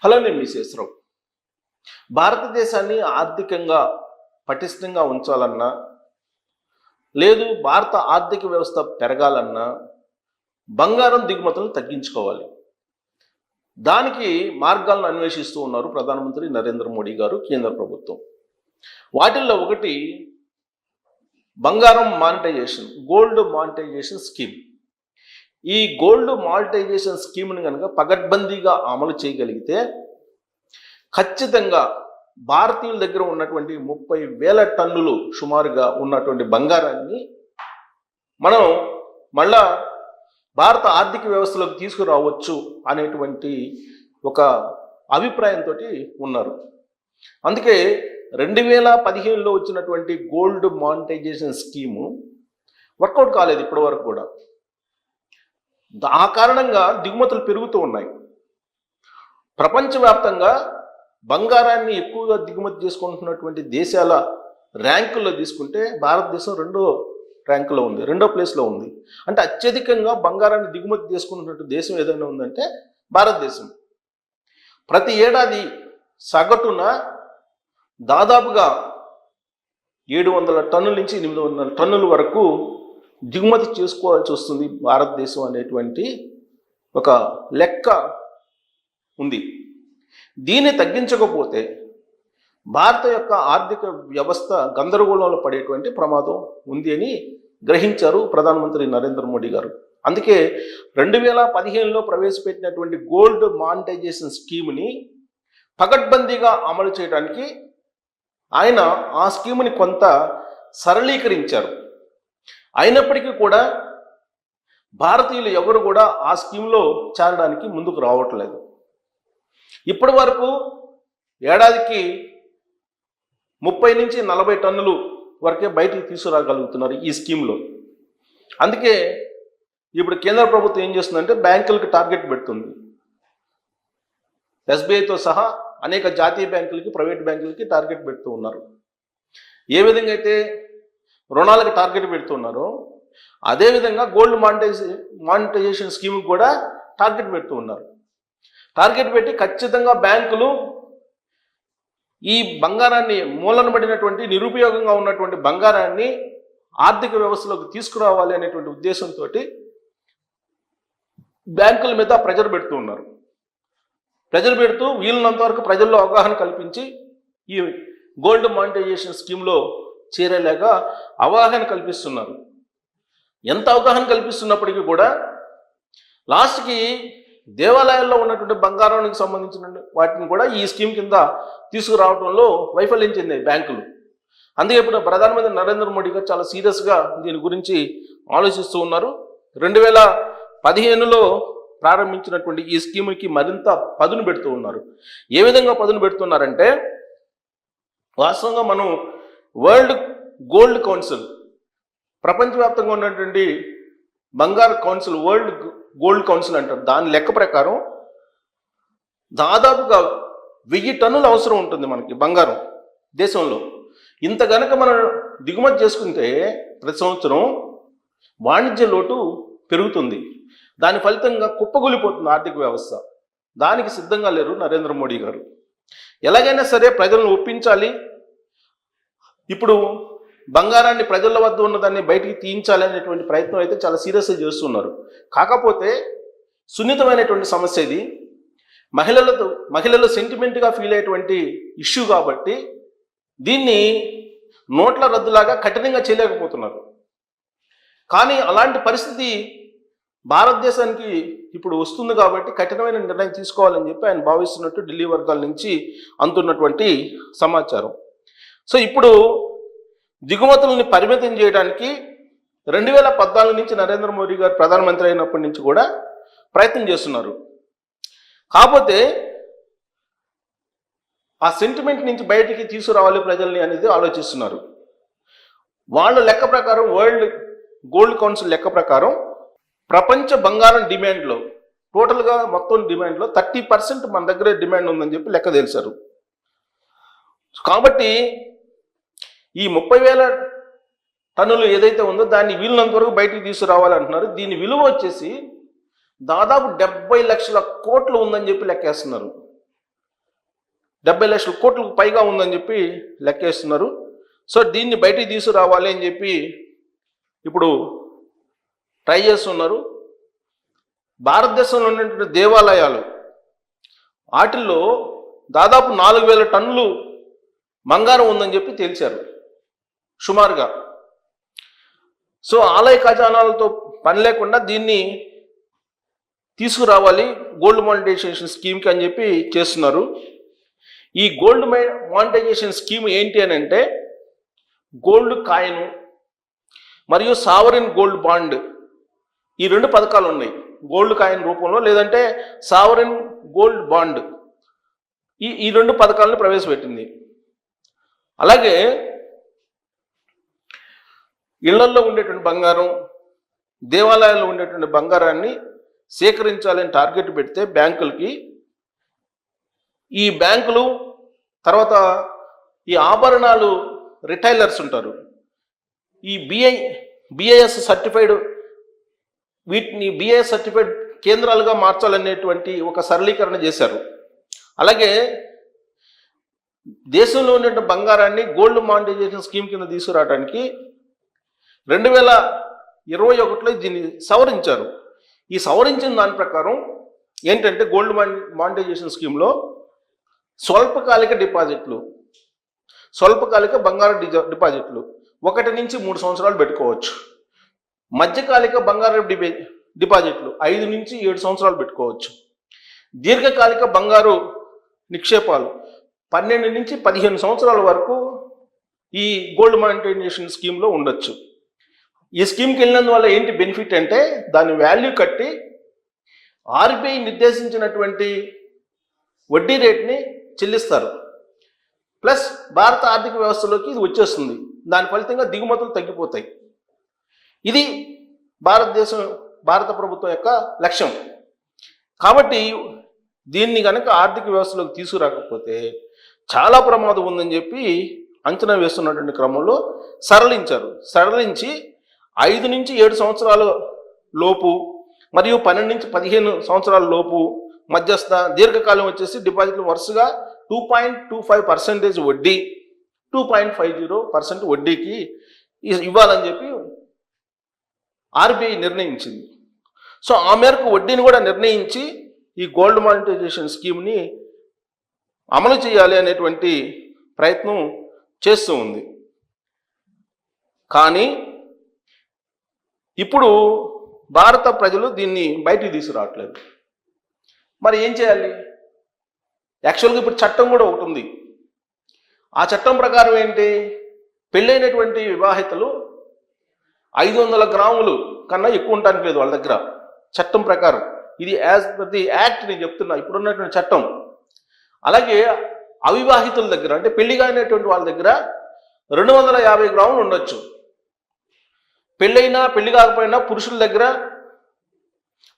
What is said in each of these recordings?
Hello, నేను మీ శేషరావు. భారతదేశాన్ని ఆర్థికంగా పటిష్టంగా ఉంచాలన్నా, లేదు భారత ఆర్థిక వ్యవస్థ పెరగాలన్నా బంగారం దిగుమతులను తగ్గించుకోవాలి. దానికి మార్గాలను అన్వేషిస్తూ ఉన్నారు ప్రధానమంత్రి నరేంద్ర మోడీ గారు, కేంద్ర ప్రభుత్వం. వాటిల్లో ఒకటి బంగారం మానిటైజేషన్, గోల్డ్ మానిటైజేషన్ స్కీమ్. ఈ గోల్డ్ మానిటైజేషన్ స్కీమ్ని కనుక పగడ్బందీగా అమలు చేయగలిగితే ఖచ్చితంగా భారతీయుల దగ్గర ఉన్నటువంటి 30,000 టన్నులు సుమారుగా ఉన్నటువంటి బంగారాన్ని మనం మళ్ళా భారత ఆర్థిక వ్యవస్థలోకి తీసుకురావచ్చు అనేటువంటి ఒక అభిప్రాయంతో ఉన్నారు. అందుకే 2015లో వచ్చినటువంటి గోల్డ్ మానిటైజేషన్ స్కీము వర్కౌట్ కాలేదు ఇప్పటి వరకు కూడా. ఆ కారణంగా దిగుమతులు పెరుగుతూ ఉన్నాయి. ప్రపంచవ్యాప్తంగా బంగారాన్ని ఎక్కువగా దిగుమతి చేసుకుంటున్నటువంటి దేశాల ర్యాంకుల్లో తీసుకుంటే భారతదేశం రెండో ర్యాంకులో ఉంది, రెండో ప్లేస్లో ఉంది. అంటే అత్యధికంగా బంగారాన్ని దిగుమతి చేసుకుంటున్నట్టు దేశం ఏదైనా ఉందంటే భారతదేశం. ప్రతి ఏడాది సగటున దాదాపుగా 700 టన్నుల నుంచి 800 టన్నుల వరకు దిగుమతి చేసుకోవాల్సి వస్తుంది భారతదేశం అనేటువంటి ఒక లెక్క ఉంది. దీన్ని తగ్గించకపోతే భారత యొక్క ఆర్థిక వ్యవస్థ గందరగోళంలో పడేటువంటి ప్రమాదం ఉంది అని గ్రహించారు ప్రధానమంత్రి నరేంద్ర మోడీ గారు. అందుకే 2015లో ప్రవేశపెట్టినటువంటి గోల్డ్ మానిటైజేషన్ స్కీమ్ని పకడ్బందీగా అమలు చేయడానికి ఆయన ఆ స్కీమ్ని కొంత సరళీకరించారు. అయినప్పటికీ కూడా భారతీయులు ఎవరు కూడా ఆ స్కీమ్లో చేరడానికి ముందుకు రావట్లేదు. ఇప్పటి వరకు ఏడాదికి 30 నుంచి 40 టన్నులు వరకే బయటికి తీసుకురాగలుగుతున్నారు ఈ స్కీమ్లో. అందుకే ఇప్పుడు కేంద్ర ప్రభుత్వం ఏం చేస్తుందంటే బ్యాంకులకు టార్గెట్ పెడుతుంది. ఎస్బీఐతో సహా అనేక జాతీయ బ్యాంకులకి, ప్రైవేట్ బ్యాంకులకి టార్గెట్ పెడుతూ ఉన్నారు. ఏ విధంగా అయితే రుణాలకు టార్గెట్ పెడుతున్నారో అదేవిధంగా గోల్డ్ మానిటైజేషన్ స్కీమ్ కూడా టార్గెట్ పెడుతూ ఉన్నారు. టార్గెట్ పెట్టి ఖచ్చితంగా బ్యాంకులు ఈ బంగారాన్ని, మూలన పడినటువంటి నిరుపయోగంగా ఉన్నటువంటి బంగారాన్ని ఆర్థిక వ్యవస్థలోకి తీసుకురావాలి అనేటువంటి ఉద్దేశంతో బ్యాంకుల మీద ప్రెజర్ పెడుతూ ఉన్నారు. ప్రెజర్ పెడుతూ వీలున్నంత వరకు ప్రజల్లో అవగాహన కల్పించి ఈ గోల్డ్ మానిటైజేషన్ స్కీమ్లో చేరేలాగా అవగాహన కల్పిస్తున్నారు. ఎంత అవగాహన కల్పిస్తున్నప్పటికీ కూడా లాస్ట్కి దేవాలయాల్లో ఉన్నటువంటి బంగారానికి సంబంధించిన వాటిని కూడా ఈ స్కీమ్ కింద తీసుకురావడంలో వైఫల్యం చెందాయి బ్యాంకులు. అందుకే ఇప్పుడు ప్రధానమంత్రి నరేంద్ర మోడీ గారు చాలా సీరియస్గా దీని గురించి ఆలోచిస్తూ ఉన్నారు. 2015లో ప్రారంభించినటువంటి ఈ స్కీమ్కి మరింత పదును పెడుతూ ఉన్నారు. ఏ విధంగా పదును పెడుతున్నారంటే, వాస్తవంగా మనం వరల్డ్ గోల్డ్ కౌన్సిల్, ప్రపంచవ్యాప్తంగా ఉన్నటువంటి బంగారు కౌన్సిల్, వరల్డ్ గోల్డ్ కౌన్సిల్ అంటారు. దాని లెక్క ప్రకారం దాదాపుగా 1000 టన్నులు అవసరం ఉంటుంది మనకి బంగారం దేశంలో. ఇంత గనక మనం దిగుమతి చేసుకుంటే ప్రతి సంవత్సరం వాణిజ్య లోటు పెరుగుతుంది. దాని ఫలితంగా కుప్పగొలిపోతుంది ఆర్థిక వ్యవస్థ. దానికి సిద్ధంగా లేరు నరేంద్ర మోడీ గారు. ఎలాగైనా సరే ప్రజలను ఒప్పించాలి, ఇప్పుడు బంగారాన్ని ప్రజల వద్ద ఉన్నదాన్ని బయటికి తీయించాలి అనేటువంటి ప్రయత్నం అయితే చాలా సీరియస్గా చేస్తున్నారు. కాకపోతే సున్నితమైనటువంటి సమస్య ఇది. మహిళలు సెంటిమెంట్గా ఫీల్ అయ్యేటువంటి ఇష్యూ కాబట్టి దీన్ని నోట్ల రద్దులాగా కఠినంగా చేయలేకపోతున్నారు. కానీ అలాంటి పరిస్థితి భారతదేశానికి ఇప్పుడు వస్తుంది కాబట్టి కఠినమైన నిర్ణయం తీసుకోవాలని చెప్పి ఆయన భావిస్తున్నట్టు ఢిల్లీ వర్గాల నుంచి అందుతున్నటువంటి సమాచారం. సో ఇప్పుడు దిగుమతులని పరిమితం చేయడానికి 2014 నుంచి నరేంద్ర మోడీ గారు ప్రధానమంత్రి అయినప్పటి నుంచి కూడా ప్రయత్నం చేస్తున్నారు. కాకపోతే ఆ సెంటిమెంట్ నుంచి బయటికి తీసుకురావాలి ప్రజల్ని అనేది ఆలోచిస్తున్నారు. వాళ్ళ లెక్క ప్రకారం, వరల్డ్ గోల్డ్ కౌన్సిల్ లెక్క ప్రకారం ప్రపంచ బంగారం డిమాండ్లో, టోటల్గా మొత్తం డిమాండ్లో 30% మన దగ్గరే డిమాండ్ ఉందని చెప్పి లెక్క తెలిసారు. కాబట్టి ఈ 30,000 టన్నులు ఏదైతే ఉందో దాన్ని వీలున్నంత వరకు బయటికి తీసుకురావాలంటున్నారు. దీని విలువ వచ్చేసి దాదాపు 70 లక్షల కోట్లు ఉందని చెప్పి లెక్కేస్తున్నారు. 70 లక్షల కోట్లకు పైగా ఉందని చెప్పి లెక్కేస్తున్నారు. సో దీన్ని బయటికి తీసుకురావాలి అని చెప్పి ఇప్పుడు ట్రై చేస్తున్నారు. భారతదేశంలో ఉన్నటువంటి దేవాలయాలు వాటిల్లో దాదాపు 4,000 టన్నులు బంగారం ఉందని చెప్పి తేల్చారు సుమారుగా. సో ఆలయ ఖజానాలతో పని లేకుండా దీన్ని తీసుకురావాలి గోల్డ్ మానిటైజేషన్ స్కీమ్కి అని చెప్పి చేస్తున్నారు. ఈ గోల్డ్ మానిటైజేషన్ స్కీమ్ ఏంటి అని అంటే గోల్డ్ కాయిన్ మరియు సావరిన్ గోల్డ్ బాండ్, ఈ 2 పథకాలు ఉన్నాయి. గోల్డ్ కాయిన్ రూపంలో లేదంటే సావరిన్ గోల్డ్ బాండ్, ఈ 2 పథకాలను ప్రవేశపెట్టింది. అలాగే ఇళ్లల్లో ఉండేటువంటి బంగారం, దేవాలయాల్లో ఉండేటువంటి బంగారాన్ని సేకరించాలని టార్గెట్ పెడితే బ్యాంకులకి, ఈ బ్యాంకులు తర్వాత ఈ ఆభరణాలు రిటైలర్స్ ఉంటారు, ఈ బిఐఎస్ సర్టిఫైడ్, వీటిని బిఐఎస్ సర్టిఫైడ్ కేంద్రాలుగా మార్చాలనేటువంటి ఒక సరళీకరణ చేశారు. అలాగే దేశంలో ఉన్న బంగారాన్ని గోల్డ్ మానిటైజేషన్ స్కీమ్ కింద తీసుకురావడానికి 2021లో దీన్ని సవరించారు. ఈ సవరించిన దాని ప్రకారం ఏంటంటే గోల్డ్ మానిటైజేషన్ స్కీమ్లో స్వల్పకాలిక డిపాజిట్లు, స్వల్పకాలిక బంగారు డిపాజిట్లు 1 నుంచి 3 సంవత్సరాలు పెట్టుకోవచ్చు. మధ్యకాలిక బంగారు డిపాజిట్లు 5 నుంచి 7 సంవత్సరాలు పెట్టుకోవచ్చు. దీర్ఘకాలిక బంగారు నిక్షేపాలు 12 నుంచి 15 సంవత్సరాల వరకు ఈ గోల్డ్ మానిటైజేషన్ స్కీమ్లో ఉండొచ్చు. ఈ స్కీమ్కి వెళ్ళినందువల్ల ఏంటి బెనిఫిట్ అంటే దాని వాల్యూ కట్టి ఆర్బీఐ నిర్దేశించినటువంటి వడ్డీ రేట్ని చెల్లిస్తారు. ప్లస్ భారత ఆర్థిక వ్యవస్థలోకి ఇది వచ్చేస్తుంది. దాని ఫలితంగా దిగుమతులు తగ్గిపోతాయి. ఇది భారత ప్రభుత్వం యొక్క లక్ష్యం. కాబట్టి దీన్ని కనుక ఆర్థిక వ్యవస్థలోకి తీసుకురాకపోతే చాలా ప్రమాదం ఉందని చెప్పి అంచనా వేస్తున్నటువంటి క్రమంలో సరళించి 5 నుంచి 7 సంవత్సరాల లోపు మరియు 12 నుంచి 15 సంవత్సరాల లోపు మధ్యస్థ, దీర్ఘకాలం వచ్చేసి డిపాజిట్లు వరుసగా 2.25% వడ్డీ, 2.50% వడ్డీకి ఇవ్వాలని చెప్పి ఆర్బీఐ నిర్ణయించింది. సో ఆ మేరకు వడ్డీని కూడా నిర్ణయించి ఈ గోల్డ్ మానిటైజేషన్ స్కీమ్ని అమలు చేయాలి అనేటువంటి ప్రయత్నం చేస్తూ ఉంది. కానీ ఇప్పుడు భారత ప్రజలు దీన్ని బయటికి తీసుకురావట్లేదు. మరి ఏం చేయాలి? యాక్చువల్గా ఇప్పుడు చట్టం కూడా ఒకటి ఉంది. ఆ చట్టం ప్రకారం ఏంటి, పెళ్ళైనటువంటి వివాహితలు 500 గ్రాములు కన్నా ఎక్కువ ఉండడానికి లేదు వాళ్ళ దగ్గర చట్టం ప్రకారం. ఇది యాజ్ పర్ ది యాక్ట్ నేను చెప్తున్నా, ఇప్పుడున్నటువంటి చట్టం. అలాగే అవివాహితుల దగ్గర అంటే పెళ్లి కానిటువంటి వాళ్ళ దగ్గర 250 గ్రాములు ఉండొచ్చు. పెళ్ళైనా పెళ్లి కాకపోయినా పురుషుల దగ్గర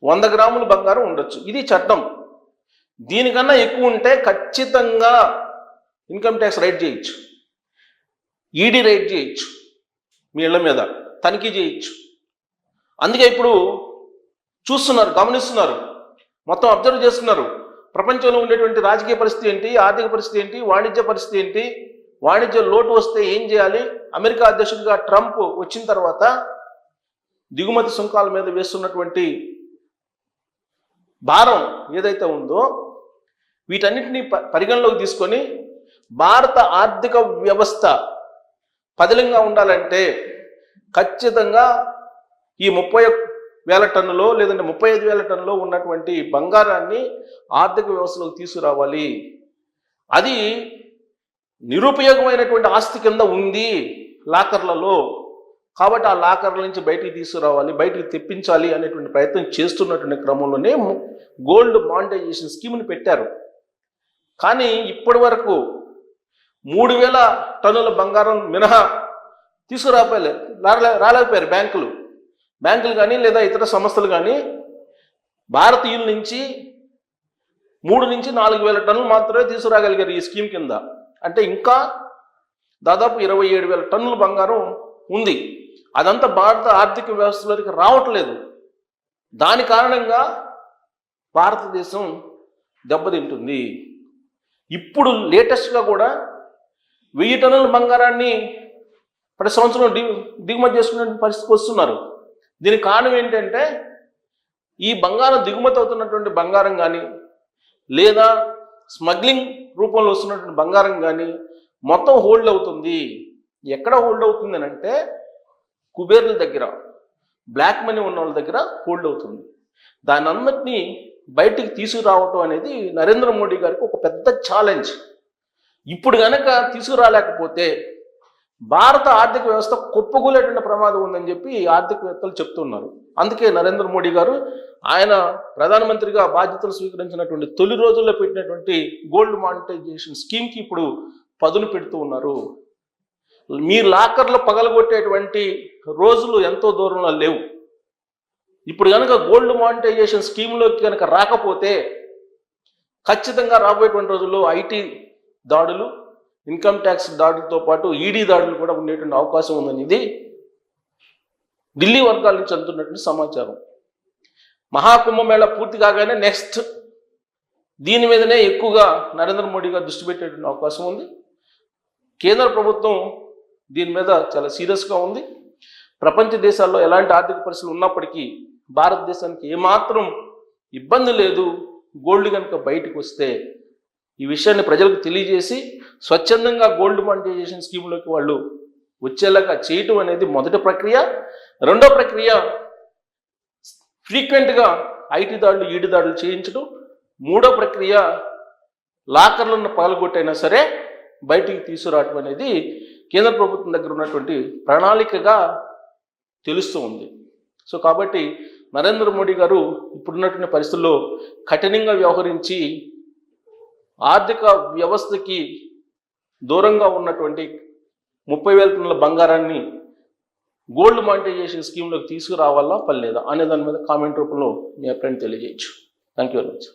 100 గ్రాములు బంగారం ఉండొచ్చు. ఇది చట్టం. దీనికన్నా ఎక్కువ ఉంటే ఖచ్చితంగా ఇన్కమ్ ట్యాక్స్ రైట్ చేయొచ్చు, ఈడీ రైట్ చేయొచ్చు, మీ ఇళ్ల మీద తనిఖీ చేయొచ్చు. అందుకే ఇప్పుడు చూస్తున్నారు, గమనిస్తున్నారు, మొత్తం అబ్జర్వ్ చేస్తున్నారు. ప్రపంచంలో ఉండేటువంటి రాజకీయ పరిస్థితి ఏంటి, ఆర్థిక పరిస్థితి ఏంటి, వాణిజ్య పరిస్థితి ఏంటి, వాణిజ్య లోటు వస్తే ఏం చేయాలి. అమెరికా అధ్యక్షుడిగా ట్రంప్ వచ్చిన తర్వాత దిగుమతి సుంకాల మీద వేస్తున్నటువంటి భారం ఏదైతే ఉందో వీటన్నిటిని పరిగణలోకి తీసుకొని భారత ఆర్థిక వ్యవస్థ పదిలంగా ఉండాలంటే ఖచ్చితంగా ఈ 30,000 టన్నులో లేదంటే 35,000 టన్నులో ఉన్నటువంటి బంగారాన్ని ఆర్థిక వ్యవస్థలోకి తీసుకురావాలి. అది నిరుపయోగమైనటువంటి ఆస్తి కింద ఉంది లాకర్లలో, కాబట్టి ఆ లాకర్ల నుంచి బయటికి తీసుకురావాలి, బయటికి తెప్పించాలి అనేటువంటి ప్రయత్నం చేస్తున్నటువంటి క్రమంలోనే గోల్డ్ మానిటైజేషన్ స్కీమ్ని పెట్టారు. కానీ ఇప్పటి వరకు 3,000 టన్నుల బంగారం మినహా రాలేకపోయారు బ్యాంకులు కానీ లేదా ఇతర సంస్థలు కానీ భారతీయుల నుంచి 3 నుంచి 4,000 టన్నులు మాత్రమే తీసుకురాగలిగారు ఈ స్కీమ్ కింద. అంటే ఇంకా దాదాపు 27,000 టన్నుల బంగారం ఉంది. అదంతా భారత ఆర్థిక వ్యవస్థలోకి రావట్లేదు. దాని కారణంగా భారతదేశం దెబ్బతింటుంది. ఇప్పుడు లేటెస్ట్గా కూడా 1000 టన్నుల బంగారాన్ని ప్రతి సంవత్సరం దిగుమతి చేసుకునే పరిస్థితికి వస్తున్నారు. దీనికి కారణం ఏంటంటే ఈ బంగారం దిగుమతి అవుతున్నటువంటి బంగారం కానీ లేదా స్మగ్లింగ్ రూపంలో వస్తున్నటువంటి బంగారం కానీ మొత్తం హోల్డ్ అవుతుంది. ఎక్కడ హోల్డ్ అవుతుంది అని అంటే కుబేర్ల దగ్గర, బ్లాక్ మనీ ఉన్న వాళ్ళ దగ్గర హోల్డ్ అవుతుంది. దాని అందరినీ బయటికి తీసుకురావటం అనేది నరేంద్ర మోడీ గారికి ఒక పెద్ద ఛాలెంజ్. ఇప్పుడు కనుక తీసుకురాలేకపోతే భారత ఆర్థిక వ్యవస్థ కుప్పగూలేటువంటి ప్రమాదం ఉందని చెప్పి ఆర్థికవేత్తలు చెప్తున్నారు. అందుకే నరేంద్ర మోడీ గారు ఆయన ప్రధానమంత్రిగా బాధ్యతలు స్వీకరించినటువంటి తొలి రోజుల్లో పెట్టినటువంటి గోల్డ్ మానిటైజేషన్ స్కీమ్కి ఇప్పుడు పదును పెడుతూ ఉన్నారు. మీ లాకర్లు పగలగొట్టేటువంటి రోజులు ఎంతో దూరంలో లేవు. ఇప్పుడు కనుక గోల్డ్ మానిటైజేషన్ స్కీమ్లోకి కనుక రాకపోతే ఖచ్చితంగా రాబోయేటువంటి రోజుల్లో ఐటీ దాడులు, ఇన్కమ్ ట్యాక్స్ దాడులతో పాటు ఈడీ దాడులు కూడా ఉండేటువంటి అవకాశం ఉందనేది ఢిల్లీ వర్గాల నుంచి అందుతున్నటువంటి సమాచారం. మహాకుంభమేళ పూర్తి కాగానే నెక్స్ట్ దీని మీదనే ఎక్కువగా నరేంద్ర మోడీ గారు దృష్టి పెట్టేటువంటి అవకాశం ఉంది. కేంద్ర ప్రభుత్వం దీని మీద చాలా సీరియస్గా ఉంది. ప్రపంచ దేశాల్లో ఎలాంటి ఆర్థిక పరిస్థితులు ఉన్నప్పటికీ భారతదేశానికి ఏమాత్రం ఇబ్బంది లేదు. గోల్డ్ కనుక బయటకు వస్తే ఈ విషయాన్ని ప్రజలకు తెలియజేసి స్వచ్ఛందంగా గోల్డ్ మానిటైజేషన్ స్కీమ్లోకి వాళ్ళు వచ్చేలాగా చేయటం అనేది మొదటి ప్రక్రియ. రెండో ప్రక్రియ ఫ్రీక్వెంట్గా ఐటీ దాడులు, ఈడీ దాడులు చేయించడం. మూడో ప్రక్రియ లాకర్లను పగలగొట్టైనా సరే బయటికి తీసుకురావటం అనేది కేంద్ర ప్రభుత్వం దగ్గర ఉన్నటువంటి ప్రణాళికగా తెలుస్తూ ఉంది. సో కాబట్టి నరేంద్ర మోడీ గారు ఇప్పుడున్నటువంటి పరిస్థితుల్లో కఠినంగా వ్యవహరించి ఆర్థిక వ్యవస్థకి దూరంగా ఉన్నటువంటి 30,000 టన్నుల బంగారాన్ని గోల్డ్ మానిటైజేషన్ స్కీమ్లోకి తీసుకురావాలా పర్లేదా అనే దాని మీద కామెంట్ రూపంలో మీ అభిప్రాయం తెలియజేయచ్చు. Thank you very much.